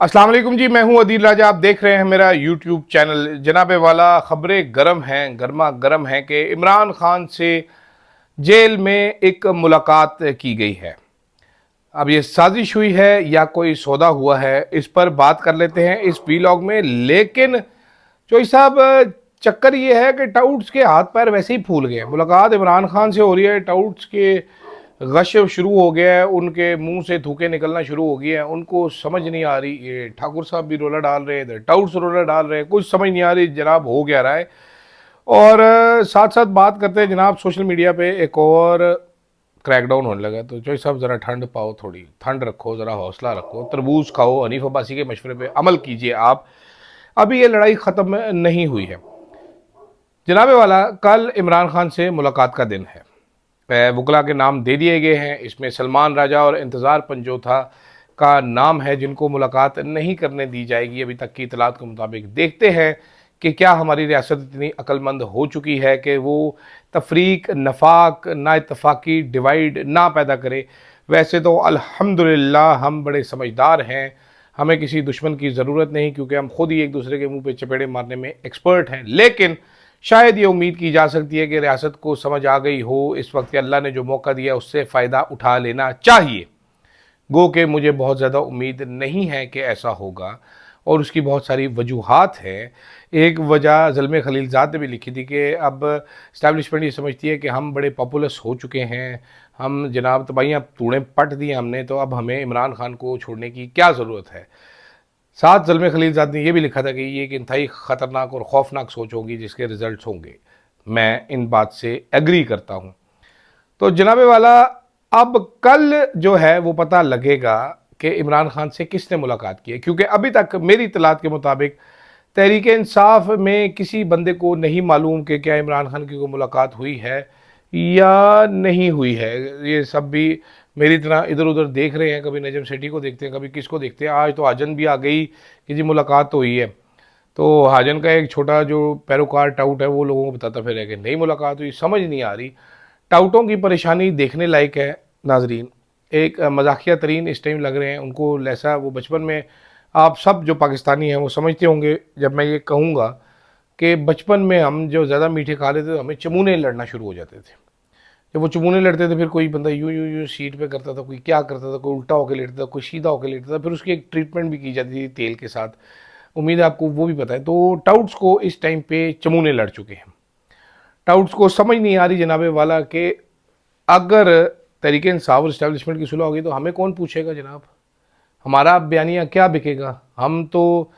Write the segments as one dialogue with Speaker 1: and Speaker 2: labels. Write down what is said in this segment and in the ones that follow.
Speaker 1: अस्सलाम वालेकुम जी, मैं हूं अदील राजा। आप देख रहे हैं मेरा यूट्यूब चैनल। जनाबे वाला, खबरें गर्म हैं, गर्मा गर्म हैं कि इमरान खान से जेल में एक मुलाकात की गई है। अब ये साजिश हुई है या कोई सौदा हुआ है, इस पर बात कर लेते हैं इस वीलॉग में। लेकिन चोई साहब, चक्कर ये है कि टाउट्स के हाथ पैर वैसे ही फूल गए। मुलाकात इमरान खान से हो रही है, टाउट्स के गश शुरू हो गया है, उनके मुंह से थूके निकलना शुरू हो गए हैं। उनको समझ नहीं आ रही, ये ठाकुर साहब भी रोला डाल रहे हैं, टाउट्स रोला डाल रहे हैं, कुछ समझ नहीं आ रही जनाब हो क्या रहा है। और साथ साथ बात करते हैं जनाब, सोशल मीडिया पे एक और क्रैकडाउन होने लगा। तो चोई साहब ज़रा ठंड पाओ, थोड़ी ठंड रखो, ज़रा हौसला रखो, तरबूज खाओ, हनीफ अब्बासी के मशवरे पे अमल कीजिए आप। अभी ये लड़ाई ख़त्म नहीं हुई है। जनाबे वाला, कल इमरान खान से मुलाकात का दिन है। वकला के नाम दे दिए गए हैं। इसमें सलमान राजा और इंतज़ार पंजोथा का नाम है, जिनको मुलाकात नहीं करने दी जाएगी अभी तक की इतलात के मुताबिक। देखते हैं कि क्या हमारी रियासत इतनी अक्लमंद हो चुकी है कि वो तफरीक, नफाक, ना इतफाक़ी, डिवाइड ना पैदा करे। वैसे तो अल्हम्दुलिल्लाह हम बड़े समझदार हैं, हमें किसी दुश्मन की ज़रूरत नहीं, क्योंकि हम खुद ही एक दूसरे के मुंह पे चपेड़े मारने में एक्सपर्ट हैं। लेकिन शायद ये उम्मीद की जा सकती है कि रियासत को समझ आ गई हो इस वक्त, अल्लाह ने जो मौका दिया उससे फ़ायदा उठा लेना चाहिए। गो कि मुझे बहुत ज़्यादा उम्मीद नहीं है कि ऐसा होगा, और उसकी बहुत सारी वजूहात हैं। एक वजह ज़ल्मे खलीलज़ाद ने भी लिखी थी कि अब इस्टेब्लिशमेंट ये समझती है कि हम बड़े पॉपुलस हो चुके हैं, हम जनाब तबाहियाँ तूड़ें पट दी हमने, तो अब हमें इमरान खान को छोड़ने की क्या ज़रूरत है। साथ ज़ल्मे खलीलज़ाद ने यह भी लिखा था कि ये एक इंतहाई ख़तरनाक और खौफनाक सोच होगी जिसके रिजल्ट्स होंगे। मैं इन बात से एग्री करता हूँ। तो जनाबे वाला, अब कल जो है वो पता लगेगा कि इमरान खान से किसने मुलाकात की है, क्योंकि अभी तक मेरी इतलात के मुताबिक तहरीक इंसाफ में किसी बंदे को नहीं मालूम कि क्या इमरान खान की कोई मुलाकात हुई है या नहीं हुई है। ये सब भी मेरी तरह इधर उधर देख रहे हैं, कभी नजम सेठी को देखते हैं, कभी किसको देखते हैं। आज तो हाजन भी आ गई कि जी मुलाकात तो हुई है। तो हाजन का एक छोटा जो पैरोकार टाउट है वो लोगों को बताता फिर है कि नहीं मुलाकात हुई। समझ नहीं आ रही। टाउटों की परेशानी देखने लायक है नाजरीन। एक मजाकिया तरीन इस टाइम लग रहे हैं उनको। लैसा वो बचपन में, आप सब जो पाकिस्तानी हैं वो समझते होंगे जब मैं ये कहूँगा कि बचपन में हम जो ज़्यादा मीठे खा लेते तो हमें चमूने लड़ना शुरू हो जाते थे। जब वो चुमूने लड़ते थे, फिर कोई बंदा यूं यूं यूं सीट पे करता था, कोई क्या करता था, कोई उल्टा होकर लेटता था, कोई सीधा होकर लेटता था, फिर उसकी एक ट्रीटमेंट भी की जाती थी तेल के साथ। उम्मीद है आपको वो भी पता है। तो टाउट्स को इस टाइम पे चमूने लड़ चुके हैं। टाउट्स को समझ नहीं आ रही जनाबे वाला कि अगर तरीके इंसाफ और इस्टेब्लिशमेंट की सुलह होगी तो हमें कौन पूछेगा जनाब। हमारा बयानिया क्या बिकेगा। हम तो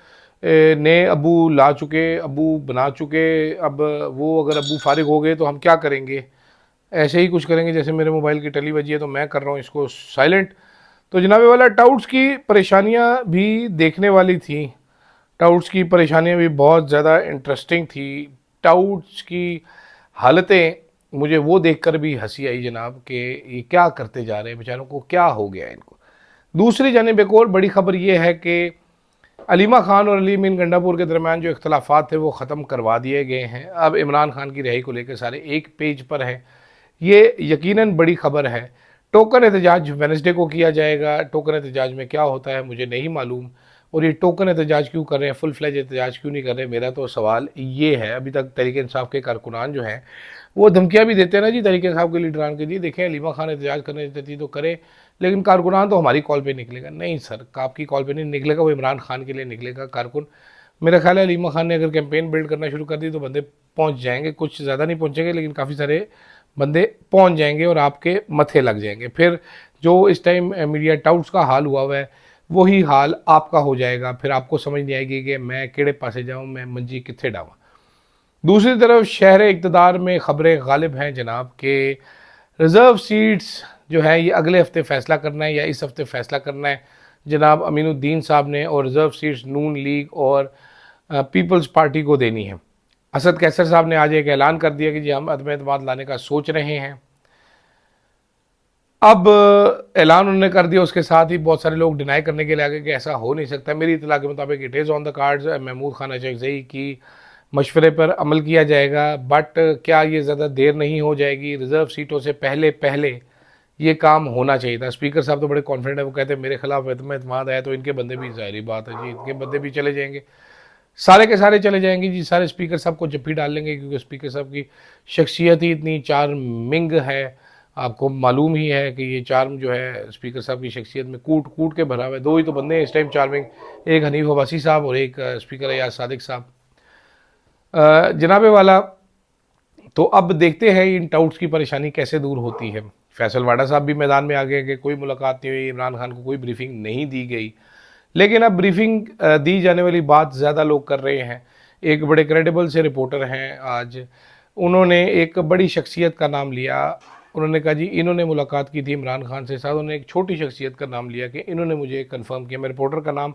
Speaker 1: नए अबू ला चुके, अबू बना चुके। अब वो अगर अबू फारिग हो गए तो हम क्या करेंगे। ऐसे ही कुछ करेंगे जैसे मेरे मोबाइल की टली बजी है तो मैं कर रहा हूँ इसको साइलेंट। तो जनाबे वाला, टाउट्स की परेशानियाँ भी देखने वाली थी। टाउट्स की परेशानियाँ भी बहुत ज़्यादा इंटरेस्टिंग थी। टाउट्स की हालतें, मुझे वो देखकर भी हंसी आई जनाब कि ये क्या करते जा रहे हैं, बेचारों को क्या हो गया है इनको। दूसरी जानिब एक और बड़ी खबर ये है कि अलीमा खान और अली मीन गंडापुर के दरमियान जो इख्तलाफात थे वो ख़त्म करवा दिए गए हैं। अब इमरान खान की रिहाई को लेकर सारे एक पेज पर हैं। ये यकीनन बड़ी खबर है। टोकन एहतजाज वेडनेसडे को किया जाएगा। टोकन एहतजाज में क्या होता है मुझे नहीं मालूम, और ये टोकन एहतजाज क्यों कर रहे हैं, फुल फ्लेज एहतजाज क्यों नहीं कर रहे। मेरा तो सवाल ये है। अभी तक तहरीक इंसाफ के कारकुनान जो हैं वो धमकियाँ भी देते हैं ना जी तहरीक इंसाफ के लीडरान के, जी देखें अलीमा खान एहतजाज करने देती तो करे, लेकिन कारकुनान तो हमारी कॉल पे निकलेगा। नहीं सर, आपकी कॉल पे नहीं निकलेगा, वो इमरान खान के लिए निकलेगा कारकुन। मेरा ख्याल है अलीमा खान ने अगर कैंपेन बिल्ड करना शुरू कर दी तो बंदे पहुंच जाएंगे। कुछ ज़्यादा नहीं पहुंचेंगे, लेकिन काफ़ी सारे बंदे पहुंच जाएंगे और आपके मथे लग जाएंगे। फिर जो इस टाइम मीडिया टाउट्स का हाल हुआ है वही हाल आपका हो जाएगा। फिर आपको समझ नहीं आएगी कि मैं केड़े पासे जाऊँ, मैं मंजी कित्थे डावां। दूसरी तरफ शहर इक़्तिदार में ख़बरें गालिब हैं जनाब के रिज़र्व सीट्स जो है ये अगले हफ्ते फ़ैसला करना है या इस हफ्ते फ़ैसला करना है जनाब अमीनुद्दीन साहब ने, और रिज़र्व सीट्स नून लीग और पीपल्स पार्टी को देनी है। असद कैसर साहब ने आज एक ऐलान कर दिया कि जी हम अदम एतमाद लाने का सोच रहे हैं। अब ऐलान उन्होंने कर दिया, उसके साथ ही बहुत सारे लोग डिनाई करने के लिए आगे कि ऐसा हो नहीं सकता। मेरी इतला के मुताबिक it is on the cards. Mahmood Khan Ashrafi की मशवरे पर अमल किया जाएगा, बट क्या ये ज़्यादा देर नहीं हो जाएगी। रिज़र्व सीटों से पहले पहले ये काम होना चाहिए था। स्पीकर साहब तो बड़े कॉन्फिडेंट है, वो कहते हैं मेरे खिलाफ एतमाद आया तो इनके बंदे भी, ज़ाहिर बात है जी, इनके बंदे भी चले जाएंगे, सारे के सारे चले जाएंगे जी, सारे स्पीकर साहब को जप्पी डाल लेंगे, क्योंकि स्पीकर साहब की शख्सियत ही इतनी चार्मिंग है। आपको मालूम ही है कि ये चार्म जो है स्पीकर साहब की शख्सियत में कूट कूट के भरा हुआ है। दो ही तो बंदे हैं इस टाइम चार्मिंग, एक हनीफ अब्बासी साहब और एक स्पीकर अयाज सादिक साहब। जनाबे वाला, तो अब देखते हैं इन टाउट्स की परेशानी कैसे दूर होती है। फैसल वाडा साहब भी मैदान में आ गए कि कोई मुलाकात नहीं हुई, इमरान खान को कोई ब्रीफिंग नहीं दी गई। लेकिन अब ब्रीफिंग दी जाने वाली बात ज़्यादा लोग कर रहे हैं। एक बड़े क्रेडिबल से रिपोर्टर हैं आज, उन्होंने एक बड़ी शख्सियत का नाम लिया। उन्होंने कहा जी इन्होंने मुलाकात की थी इमरान खान से, साथ उन्होंने एक छोटी शख्सियत का नाम लिया कि इन्होंने मुझे कंफर्म किया। मैं रिपोर्टर का नाम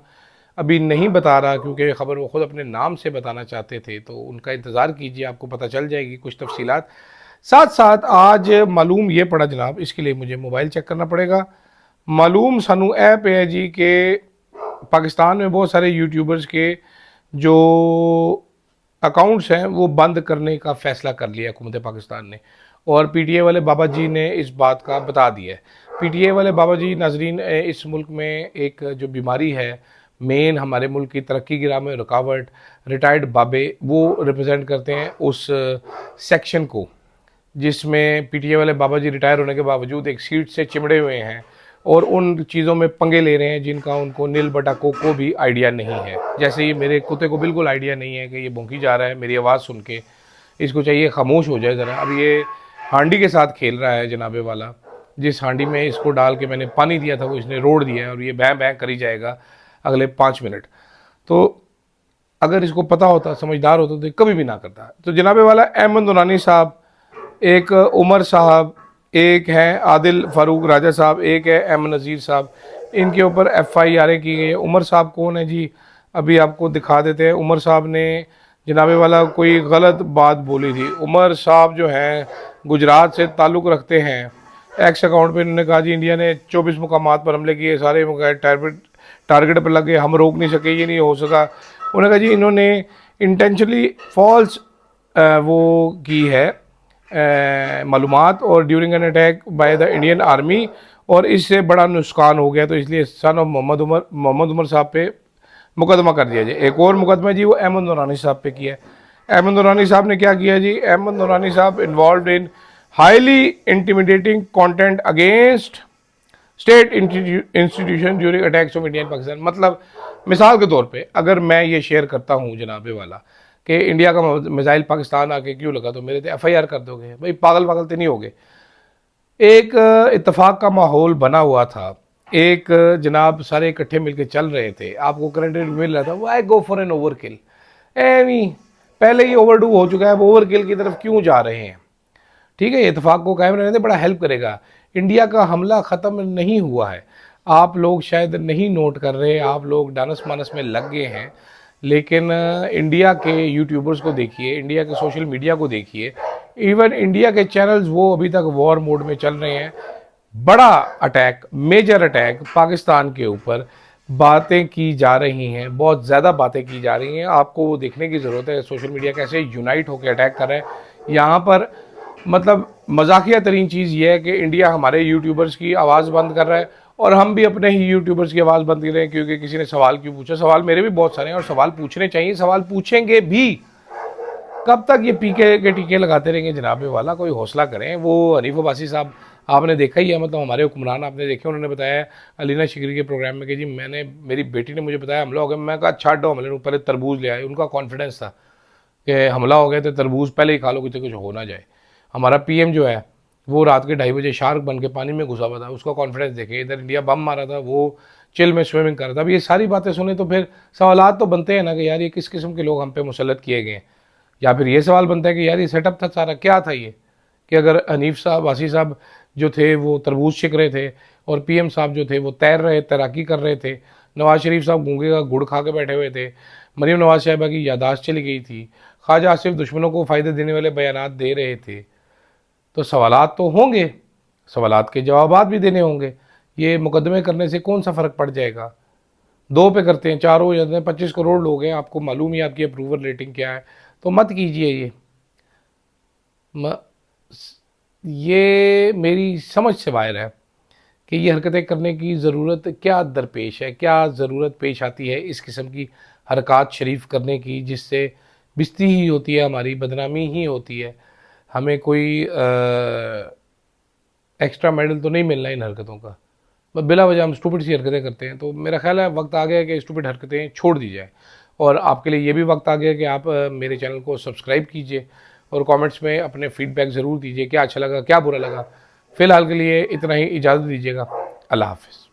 Speaker 1: अभी नहीं बता रहा क्योंकि खबर वो खुद अपने नाम से बताना चाहते थे, तो उनका इंतज़ार कीजिए, आपको पता चल जाएगी कुछ तफसीलात। साथ साथ आज मालूम ये पड़ा जनाब, इसके लिए मुझे मोबाइल चेक करना पड़ेगा। मालूम सानू ऐप है जी कि पाकिस्तान में बहुत सारे यूट्यूबर्स के जो अकाउंट्स हैं वो बंद करने का फ़ैसला कर लिया हुकूमत पाकिस्तान ने, और पीटीए वाले बाबा जी ने इस बात का बता दिया है। पीटीए वाले बाबा जी नाजरीन, इस मुल्क में एक जो बीमारी है मेन हमारे मुल्क की तरक्की की राह में रुकावट, रिटायर्ड बाबे वो रिप्रेजेंट करते हैं उस सेक्शन को जिसमें पीटीए वाले बाबा जी रिटायर होने के बावजूद एक सीट से चिमड़े हुए हैं और उन चीज़ों में पंगे ले रहे हैं जिनका उनको नील बटा को भी आइडिया नहीं है। जैसे ही मेरे कुत्ते को बिल्कुल आइडिया नहीं है कि ये भौंकी जा रहा है मेरी आवाज़ सुन के, इसको चाहिए खामोश हो जाए ज़रा। अब ये हांडी के साथ खेल रहा है जनाबे वाला, जिस हांडी में इसको डाल के मैंने पानी दिया था वो इसने रोड़ दिया है और ये बैं बैं करी जाएगा अगले 5 मिनट। तो अगर इसको पता होता, समझदार होता तो कभी भी ना करता। तो जनाबे वाला अहमद नूरानी साहब, एक उमर साहब, एक हैं आदिल फारूक राजा साहब, एक है अहमद नज़ीर साहब, इनके ऊपर FIR की गई है। उमर साहब कौन है जी, अभी आपको दिखा देते हैं। उमर साहब ने जनाबे वाला कोई गलत बात बोली थी। उमर साहब जो हैं गुजरात से ताल्लुक़ रखते हैं। एक्स अकाउंट पे इन्होंने कहा जी इंडिया ने 24 मुकामात पर हमले किए, सारे टारगेट पर लगे, हम रोक नहीं सके, ये नहीं हो सका। उन्होंने कहा जी इन्होंने इंटेंशनली फॉल्स वो की है मालूमात और during an attack by the Indian army, और इससे बड़ा नुकसान हो गया, तो इसलिए सन ऑफ मोहम्मद उमर साहब पे मुकदमा कर दिया जाए। एक और मुकदमा जी वो अहमद नूरानी साहब पे किया है। अहमद नूरानी साहब ने क्या किया जी, अहमद नूरानी साहब involve in highly intimidating content against state institution during attacks of India and Pakistan. मतलब मिसाल के तौर पे अगर मैं ये शेयर करता हूँ जनाबे वाला कि इंडिया का मिसाइल पाकिस्तान आके क्यों लगा, तो मेरे तो FIR कर दोगे भाई, पागल तो नहीं होगे। एक इत्तेफाक का माहौल बना हुआ था, एक जनाब सारे इकट्ठे मिलकर चल रहे थे, आपको करंट मिल रहा था, why go for an overkill, एवी पहले ही ओवरडू हो चुका है, अब ओवर किल की तरफ क्यों जा रहे हैं। ठीक है, इत्तेफाक को कायम रहने से बड़ा हेल्प करेगा। इंडिया का हमला ख़त्म नहीं हुआ है, आप लोग शायद नहीं नोट कर रहे, आप लोग डानस मानस में लग गए हैं, लेकिन इंडिया के यूट्यूबर्स को देखिए, इंडिया के सोशल मीडिया को देखिए, इवन इंडिया के चैनल्स वो अभी तक वॉर मोड में चल रहे हैं। बड़ा अटैक, मेजर अटैक पाकिस्तान के ऊपर बातें की जा रही हैं, बहुत ज़्यादा बातें की जा रही हैं। आपको वो देखने की ज़रूरत है सोशल मीडिया कैसे यूनाइट होकर अटैक कर रहा है। यहाँ पर मतलब मजाकिया तरीन चीज़ ये है कि इंडिया हमारे यूट्यूबर्स की आवाज़ बंद कर रहा है और हम भी अपने ही यूट्यूबर्स की आवाज़ बंद कर रहे हैं, क्योंकि किसी ने सवाल क्यों पूछा। सवाल मेरे भी बहुत सारे हैं और सवाल पूछने चाहिए, सवाल पूछेंगे भी। कब तक ये पीके के टीके लगाते रहेंगे जनाबे वाला, कोई हौसला करें। वो हनीफ अब्बासी साहब आपने देखा ही है, मतलब हमारे हुक्मरान आपने देखे, उन्होंने बताया अलीना शिकरी के प्रोग्राम में कि जी मेरी बेटी ने मुझे बताया हमला हो गया। मैं कहा छाड़ो हमले, पहले तरबूज ले आए। उनका कॉन्फिडेंस था कि हमला हो गया तो तरबूज पहले ही खा लो कि कुछ हो ना जाए। हमारा PM जो है वो रात के 2:30 बजे शार्क बन के पानी में घुसा हुआ था, उसका कॉन्फिडेंस देखे। इधर इंडिया बम मारा था, वो चिल में स्विमिंग कर रहा था। अब ये सारी बातें सुने तो फिर सवालात तो बनते हैं ना कि यार ये किस किस्म के लोग हम पे मुसल्लत किए गए हैं। या फिर ये सवाल बनता है कि यार ये सेटअप था सारा, क्या था ये, कि अगर हनीफ साहब वासी साहब जो थे वो तरबूज छिक रहे थे और PM साहब जो थे वो तैराकी कर रहे थे, नवाज शरीफ साहब गूंगे का गुड़ खा के बैठे हुए थे, मरीम नवाज साहिबा की यादाश्त चली गई थी, ख्वाजा आसिफ दुश्मनों को फ़ायदे देने वाले बयानात दे रहे थे, तो सवालात तो होंगे, सवालात के जवाबात भी देने होंगे। ये मुकदमे करने से कौन सा फ़र्क पड़ जाएगा। 2 पे करते हैं 4 हो जाते हैं, 25 करोड़ लोग हैं, आपको मालूम ही आपकी अप्रूवल रेटिंग क्या है, तो मत कीजिए ये मेरी समझ से बाहर है। कि ये हरकतें करने की ज़रूरत क्या दरपेश है, क्या ज़रूरत पेश आती है इस किस्म की हरकत शरीफ करने की, जिससे बेइज्जती ही होती है, हमारी बदनामी ही होती है। हमें कोई एक्स्ट्रा मेडल तो नहीं मिलना इन हरकतों का, बस बिला वजह हम स्टूपिड सी हरकतें करते हैं। तो मेरा ख्याल है वक्त आ गया है कि स्टूपिड हरकतें छोड़ दी जाए, और आपके लिए ये भी वक्त आ गया कि आप मेरे चैनल को सब्सक्राइब कीजिए और कमेंट्स में अपने फीडबैक ज़रूर दीजिए, क्या अच्छा लगा क्या बुरा लगा। फ़िलहाल के लिए इतना ही, इजाज़त दीजिएगा। अल्लाह हाफ़िज़।